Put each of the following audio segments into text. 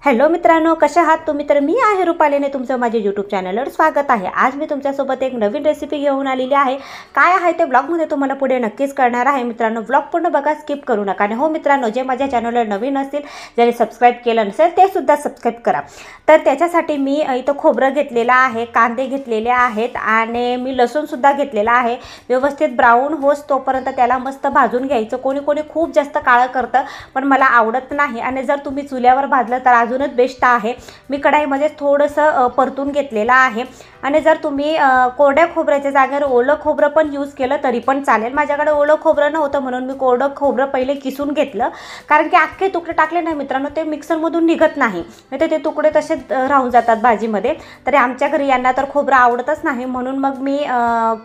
Hello मित्रांनो, कशा आहात तुम्ही? तर मी आहे रुपालीने तुमचं माझ्या यूट्यूब चॅनलवर स्वागत आहे। आज मी तुमच्यासोबत एक नवीन रेसिपी घेऊन आलेली आहे। काय आहे ते ब्लॉगमध्ये तुम्हाला पुढे नक्कीच कळणार आहे। मित्रांनो, ब्लॉग पूर्ण बघा, स्किप करू नका। आणि हो मित्रांनो, जे माझ्या चॅनलवर नवीन असतील, ज्यांनी सबस्क्राइब केलं नसेल ते सुद्धा सबस्क्राइब करा। तर त्याच्यासाठी मी इथं खोबरं घेतलेलं आहे, कांदे घेतलेले आहेत आणि मी लसूण सुद्धा घेतलेला आहे। व्यवस्थित ब्राऊन होस तोपर्यंत त्याला मस्त भाजून घ्यायचं। कोणी कोणी खूप जास्त काळं करतं, पण मला आवडत नाही आणि जर तुम्ही चुल्यावर भाजलं तर अजूनच बेस्ट आहे। मी कढाईमध्ये थोडंसं परतून घेतलेलं आहे आणि जर तुम्ही कोरड्या खोबऱ्याच्या जागेवर ओलं खोबरं पण यूज केलं तरी पण चालेल। माझ्याकडे ओलं खोबरं नव्हतं म्हणून मी कोरडं खोबरं पहिले किसून घेतलं, कारण की अख्खे तुकडे टाकले नाही मित्रांनो ते मिक्सरमधून निघत नाही, नाही ते तुकडे तसेच राहून जातात भाजीमध्ये। तर आमच्या घरी यांना तर खोबरं आवडतच नाही म्हणून मग मी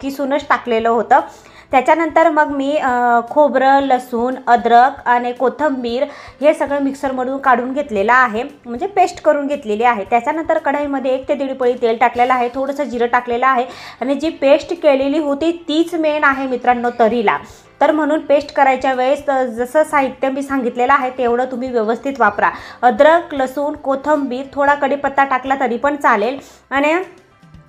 किसूनच टाकलेलं होतं। त्याच्यानंतर मग मी खोबरं, लसूण, अद्रक आणि कोथिंबीर हे सगळं मिक्सरमधून काढून घेतलेलं आहे, म्हणजे पेस्ट करून घेतलेली आहे। त्याच्यानंतर कढईमध्ये 1 ते 1.5 पळी तेल टाकलेलं आहे, थोडंसं जिरं टाकलेलं आहे आणि जी पेस्ट केलेली होती तीच मेन आहे मित्रांनो तरीला। तर म्हणून पेस्ट करायच्या वेळेस जसं साहित्य मी सांगितलेलं आहे तेवढं तुम्ही व्यवस्थित वापरा। अद्रक, लसूण, कोथिंबीर, थोडा कढीपत्ता टाकला तरी पण चालेल आणि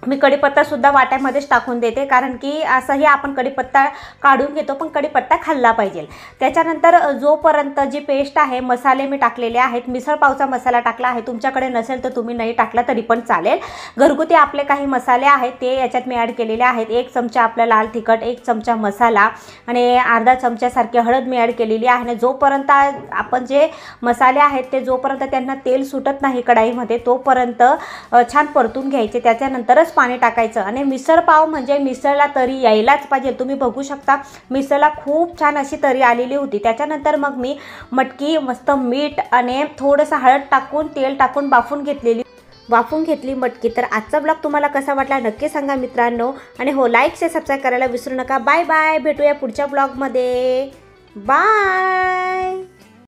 मी कढीपत्ता सुद्धा वाट्यामध्येच टाकून देते, कारण की असंही आपण कढीपत्ता काढून घेतो पण कढीपत्ता खाल्ला पाहिजे। त्याच्यानंतर जोपर्यंत जी पेस्ट आहे, मसाले मी टाकलेले आहेत। मिसळ पावचा मसाला टाकला आहे, तुमच्याकडे नसेल तर तुम्ही नाही टाकला तरी पण चालेल। घरगुती आपले काही मसाले आहेत ते याच्यात मी ॲड केलेले आहेत। 1 चमचा आपला लाल तिखट, 1 चमचा मसाला आणि अर्धा चमच्यासारखी हळद मी ॲड केलेली आहे। आणि जोपर्यंत आपण जे मसाले आहेत ते जोपर्यंत त्यांना तेल सुटत नाही कढाईमध्ये तोपर्यंत छान परतून घ्यायचे। त्याच्यानंतरच पाणी टाकायचं आणि मिसळ पाव म्हणजे मिसळला तरी यायलाच पाहिजे। तुम्ही बघू शकता मिसळला खूप छान अशी तरी आलेली होती। त्याच्यानंतर मग मी मटकी मस्त मीठ आणि थोडंसं हळद टाकून तेल टाकून वाफून घेतली मटकी। तर आजचा ब्लॉग तुम्हाला कसा वाटला नक्की सांगा मित्रांनो आणि हो, लाईक शेअर सबस्क्राईब करायला विसरू नका। बाय बाय, भेटूया पुढच्या ब्लॉगमध्ये। बाय।